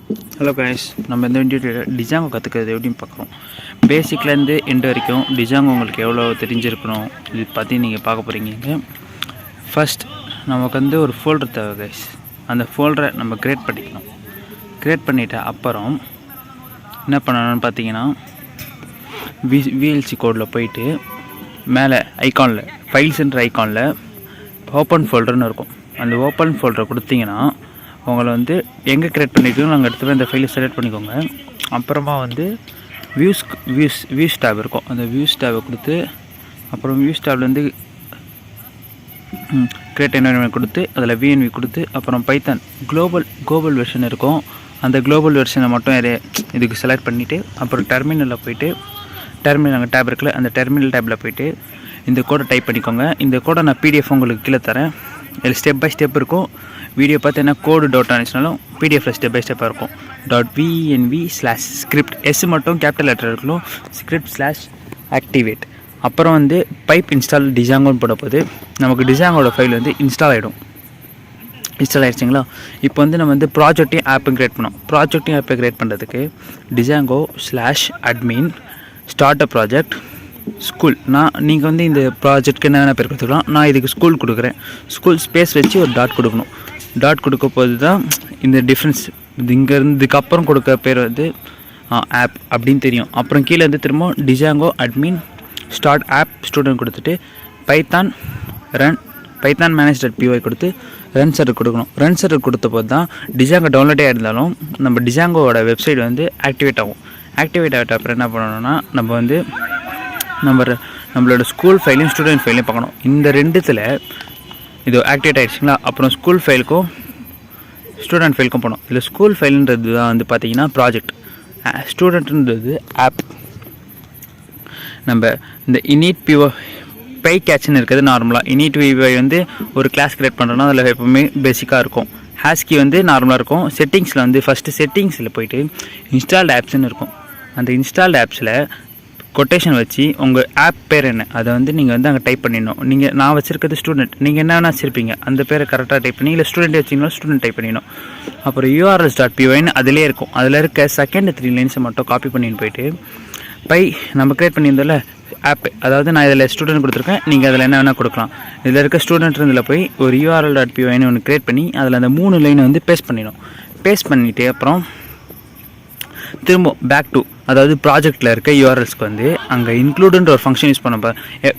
Hello guys, நம்ம இந்த வீடியோவில் டிஜாங்கோ கற்றுக்கிறது எப்படின்னு பார்க்குறோம். பேசிக்லேருந்து எண்டு வரைக்கும் டிஜாங்கோ உங்களுக்கு எவ்வளோ தெரிஞ்சிருக்கணும் இது பற்றி நீங்கள் பார்க்க போகிறீங்க. ஃபஸ்ட் நமக்கு வந்து ஒரு ஃபோல்டர் தேவை கைஸ். அந்த ஃபோல்டரை நம்ம க்ரியேட் பண்ணிக்கணும். க்ரியேட் பண்ணிவிட்ட அப்புறம் என்ன பண்ணணும்னு பார்த்தீங்கன்னா, விஎல்சி கோடில் போயிட்டு மேலே ஐக்கானில் ஃபைல்ஸுன்ற ஐக்கானில் ஓப்பன் ஃபோல்டர்னு இருக்கும். அந்த ஓப்பன் ஃபோல்டரை கொடுத்தீங்கன்னா உங்களை வந்து எங்கே க்ரியேட் பண்ணியிருக்கீங்களோ அங்கே எடுத்து இந்த ஃபைலை செலக்ட் பண்ணிக்கோங்க. அப்புறமா வந்து வியூஸ் டேப் இருக்கும். அந்த வியூஸ் டேபை கொடுத்து அப்புறம் வியூஸ் டேப்லேருந்து க்ரியேட் என்வைரன்மெண்ட் கொடுத்து அதில் விஎன்வி கொடுத்து அப்புறம் பைத்தான் குளோபல் வெர்ஷன் இருக்கும். அந்த குளோபல் வெர்ஷனை மட்டும் இதுக்கு செலக்ட் பண்ணிவிட்டு அப்புறம் டெர்மினலில் போய்ட்டு அங்கே டேப் இருக்குல்ல, அந்த டெர்மினல் டேப்பில் போய்ட்டு இந்த கோடை டைப் பண்ணிக்கோங்க. இந்த கோடை நான் பிடிஎஃப் உங்களுக்கு கீழே தரேன். இதில் ஸ்டெப் பை ஸ்டெப் இருக்கும். வீடியோ பார்த்தீங்கன்னா கோடு டாட் ஆனிச்சுனாலும் பிடிஎஃப்ல ஸ்டெப் பை ஸ்டெப்பாக இருக்கும். .venv/script எஸ் மட்டும் கேபிட்டல் லெட்டர் இருக்கணும். script/activate அப்புறம் வந்து பைப் இன்ஸ்டால் டிஜாங்கோன்னு போட போது நமக்கு டிஜாங்கோட ஃபைல் வந்து இன்ஸ்டால் ஆகிடுச்சிங்களா. இப்போ வந்து நம்ம வந்து ப்ராஜெக்டையும் ஆப்பை க்ரியேட் பண்ணோம். ப்ராஜெக்டையும் ஆப்பை க்ரியேட் பண்ணுறதுக்கு dijango/admin ஸ்டார்ட் அ ப்ராஜெக்ட் ஸ்கூல். நீங்கள் வந்து இந்த ப்ராஜெக்ட்க்கு என்னென்ன பேர் கொடுத்துக்கலாம். நான் இதுக்கு ஸ்கூல் கொடுக்குறேன். ஸ்கூல் ஸ்பேஸ் வச்சு ஒரு டாட் கொடுக்கணும். டாட் கொடுக்க போது தான் இந்த டிஃப்ரென்ஸ். இதுக்கப்புறம் கொடுக்க பேர் வந்து ஆப் அப்படின்னு தெரியும். அப்புறம் கீழே வந்து திரும்ப Django admin start app student கொடுத்துட்டு பைத்தான் manage.py கொடுத்து ரன் சர்வர் கொடுக்கணும். ரன் சர்வர் கொடுத்த போது தான் டிஜாங்கோ டவுன்லோடே இருந்தாலும் நம்ம டிஜாங்கோவோட வெப்சைட் வந்து ஆக்டிவேட் ஆகும். ஆக்டிவேட் ஆகிட்ட அப்புறம் என்ன பண்ணணும்னா, நம்ம வந்து நம்மளோட ஸ்கூல் ஃபைலையும் ஸ்டூடெண்ட் ஃபைலையும் பார்க்கணும். இந்த ரெண்டுத்தில் இது ஆக்டிவேட் ஆகிடுச்சிங்களா. அப்புறம் ஸ்கூல் ஃபைலுக்கும் ஸ்டூடெண்ட் ஃபைலுக்கும் போகணும். இதில் ஸ்கூல் ஃபைலுன்றது தான் வந்து பார்த்திங்கன்னா ப்ராஜெக்ட், ஸ்டூடெண்ட்ன்றது ஆப். நம்ம இந்த இனிட் பை கேட்ச்னு இருக்கிறது நார்மலாக. இனிட் பிஒய் வந்து ஒரு கிளாஸ் க்ரியேட் பண்ணுறோன்னா அதில் எப்போவுமே பேசிக்காக இருக்கும். ஹேஸ்கி வந்து நார்மலாக இருக்கும். செட்டிங்ஸில் வந்து ஃபஸ்ட்டு செட்டிங்ஸில் போய்ட்டு இன்ஸ்டால்டு ஆப்ஸ்ன்னு இருக்கும். அந்த இன்ஸ்டால்டு ஆப்ஸில் கொட்டேஷன் வச்சு உங்கள் ஆப் பேர் என்ன அதை வந்து நீங்கள் வந்து அங்கே டைப் பண்ணிடணும். நான் வச்சுருக்கிறது ஸ்டூடெண்ட், நீங்கள் என்னென்ன வச்சுருப்பீங்க அந்த பேரை கரெக்டாக டைப் பண்ணி, இல்லை ஸ்டூடெண்ட் வச்சிங்கன்னா ஸ்டூடெண்ட் டைப் பண்ணிடணும். அப்புறம் urls.pyன்னு அதிலே இருக்கும். அதில் இருக்க செகண்ட் 3 லைன்ஸை மட்டும் காப்பி பண்ணின்னு போயிட்டு நம்ம க்ரியேட் பண்ணியிருந்தோம்ல ஆப், அதாவது நான் இதில் ஸ்டூடெண்ட் கொடுத்துருக்கேன், நீங்கள் அதில் என்ன வேணால் கொடுக்கலாம். இதில் இருக்க ஸ்டூடெண்ட் இதில் போய் ஒரு url.pyன்னு ஒன்று க்ரியேட் பண்ணி அதில் அந்த 3 லைனை வந்து பேஸ்ட் பண்ணிடணும். பேஸ்ட் பண்ணிவிட்டு அப்புறம் திரும்ப பேக் டு, அதாவது ப்ராஜெக்டில் இருக்க யூஆர்எல்ஸ்க்கு வந்து அங்கே இன்க்ளூடுன்ற ஒரு ஃபங்க்ஷன் யூஸ் பண்ணப்போ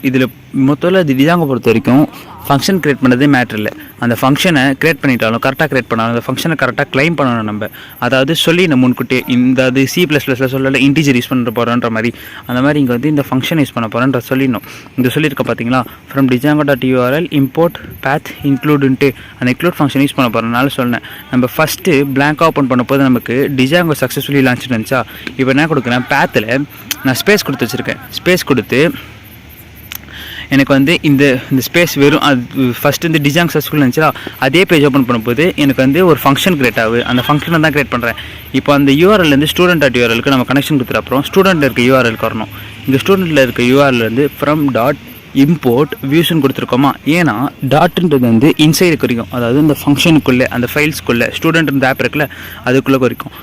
இதில் மொத்தத்தில் இது டிஜாங்கோ பொறுத்த வரைக்கும் ஃபங்க்ஷன் க்ரியேட் பண்ணதே மேட்ரு இல்லை. அந்த ஃபங்க்ஷனை க்ரியேட் பண்ணிட்டாலும் கரெக்டாக க்ரியேட் பண்ணாலும் அந்த ஃபங்க்ஷனை கரெக்டாக க்ளைம் பண்ணணும். நம்ம அதாவது சொல்லி நம்ம முன்கூட்டியே இந்த அது C++ல சொல்லலை இன்டிஜர் யூஸ் பண்ண போகிறோன்ற மாதிரி, அந்த மாதிரி இங்கே வந்து இந்த ஃபங்க்ஷன் யூஸ் பண்ண போகிறோன்ற சொல்லிடணும். இங்கே சொல்லியிருக்க பார்த்தீங்களா, ஃப்ரம் dijango.url import path includeன்ட்டு அந்த இன்க்ளூட் ஃபங்க்ஷன் யூஸ் பண்ண போகிறனால சொன்னேன். நம்ம ஃபஸ்ட்டு பிளாங்காக ஓப்பன் பண்ண போது நமக்கு டிஜாங்கோ சக்ஸஸ்ஃபுல்லி லான்ச் இருந்துச்சா. இப்போ என்ன கொடுக்குறேன், பேத்தில் நான் ஸ்பேஸ் கொடுத்து வச்சுருக்கேன். ஸ்பேஸ் கொடுத்து எனக்கு வந்து இந்த ஸ்பேஸ் வெறும் அது ஃபஸ்ட்டு இந்த டிஜாங் சக்ஸஸ்ஃபுல் இருந்துச்சா, அதே பேஜ் ஓப்பன் பண்ணும்போது எனக்கு வந்து ஒரு ஃபங்க்ஷன் க்ரியேட் ஆகுது. அந்த ஃபங்க்ஷனை தான் க்ரியேட் பண்ணுறேன். இப்போ அந்த யூஆர்எல்லேருந்து ஸ்டூடெண்ட்.urlக்கு நம்ம கனெக்ஷன் கொடுத்துட்டு அப்புறம் ஸ்டூடெண்ட் இருக்க யூஆர்எல்க்கு வரணும். இங்கே ஸ்டூடெண்ட்டில் இருக்க யூஆர்எல்லேருந்து ஃப்ரம் import வியூஸ்ன்னு கொடுத்துருக்கோமா. ஏன்னா டாட்ன்றது வந்து இன்சைடு குறிக்கும், அதாவது இந்த ஃபங்க்ஷனுக்குள்ளே அந்த ஃபைல்ஸ்க்குள்ளே ஸ்டூடெண்ட் இந்த ஆப் இருக்குல்ல அதுக்குள்ளே குறிக்கும்.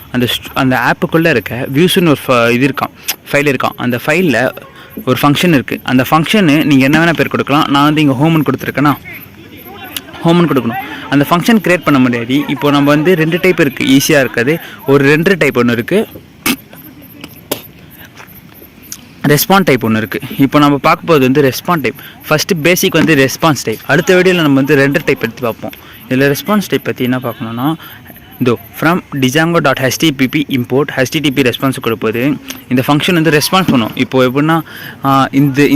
அந்த ஆப்புக்குள்ளே இருக்க வியூஸ்ன்னு ஒரு இது இருக்கான், ஃபைல் இருக்கான். அந்த ஃபைலில் ஒரு ஃபங்க்ஷன் இருக்குது. அந்த ஃபங்க்ஷனு நீங்கள் என்ன வேணால் பேர் கொடுக்கலாம். நான் வந்து இங்கே ஹோம்னு கொடுத்துருக்கேன்னா ஹோம்னு கொடுக்கணும். அந்த ஃபங்க்ஷன் க்ரியேட் பண்ண முடியாது. இப்போ நம்ம வந்து 2 டைப் இருக்குது. ஈஸியாக இருக்காது. ஒரு 2 டைப் ஒன்று இருக்குது, ரெஸ்பாண்ட் டைப் ஒன்று இருக்குது. இப்போ நம்ம பார்க்க போகிறது வந்து ரெஸ்பாண்ட் டைப். ஃபஸ்ட்டு பேசிக் வந்து ரெஸ்பான்ஸ் டைப். அடுத்த வீடியோவில் நம்ம வந்து 2 டைப் எடுத்து பார்ப்போம். இதில் ரெஸ்பான்ஸ் டைப் பற்றி என்ன பார்க்கணுன்னா, from dijango.http import http response கொடுப்பது இந்த ஃபங்க்ஷன் வந்து ரெஸ்பான்ஸ் பண்ணும். இப்போது எப்படின்னா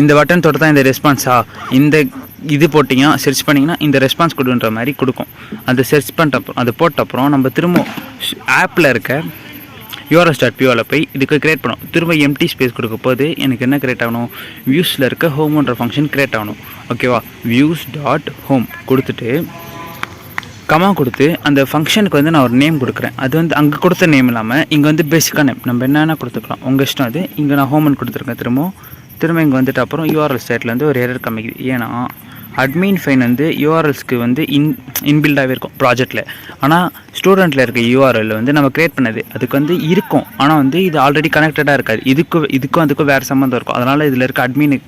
இந்த பட்டன் தொட்டு தான் இந்த ரெஸ்பான்ஸா, இந்த இது போட்டிங்கன்னா சர்ச் பண்ணிங்கன்னா இந்த ரெஸ்பான்ஸ் கொடுன்ற மாதிரி கொடுக்கும். அந்த சர்ச் பண்ணிட்டப்போ அதை போட்டப்புறம் நம்ம திரும்ப ஆப்பில் இருக்க urls.pyல போய் இதுக்கு க்ரியேட் பண்ணணும். திரும்ப எம்டி ஸ்பேஸ் கொடுக்க போது எனக்கு என்ன க்ரியேட் ஆகணும், வியூஸில் இருக்க ஹோம்ன்ற ஃபங்க்ஷன் க்ரியேட் ஆகணும். ஓகேவா, views.home கொடுத்துட்டு கமா கொடுத்து அந்த ஃபங்க்ஷனுக்கு வந்து நான் ஒரு நேம் கொடுக்குறேன். அது வந்து அங்கே கொடுத்த நேம் இல்லாமல் இங்கே வந்து பேசிக்காக நேம் நம்ம என்னென்ன கொடுத்துக்கலாம், உங்கள் இஷ்டம். அது இங்கே நான் ஹோம்னு கொடுத்துருக்கேன். திரும்ப இங்கே வந்துட்டு அப்புறம் யூஆர்எல் சைட்லேருந்து ஒரு எரர் காமிக்குது. ஏன்னா அட்மின் ஃபைன் வந்து யூஆர்எல்ஸ்க்கு வந்து இன்பில்டாகவே இருக்கும் ப்ராஜெக்டில். ஆனால் ஸ்டூடெண்ட்டில் இருக்க யூஆர்எல் வந்து நம்ம க்ரியேட் பண்ணது அதுக்கு வந்து இருக்கும். ஆனால் வந்து இது ஆல்ரெடி கனெக்டடாக இருக்காது. இதுக்கும் அதுக்கும் வேறு சம்மந்தம் இருக்கும். அதனால் இதில் இருக்க அட்மின்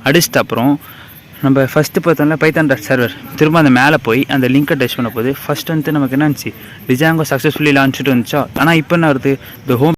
அடிச்சிட்டு அப்புறம் நம்ம ஃபஸ்ட்டு பார்த்தோம்னா பைத்தான் சர்வர் திரும்ப அந்த மேலே போய் அந்த லிங்கை டச் பண்ண போது ஃபஸ்ட் வந்து நமக்கு என்ன இருந்துச்சு, டிஜாங்கோ சக்ஸஸ்ஃபுல்லி லான்ச்சுட்டு வந்துச்சா. ஆனால் இப்போ என்ன வருது, இந்த ஹோம்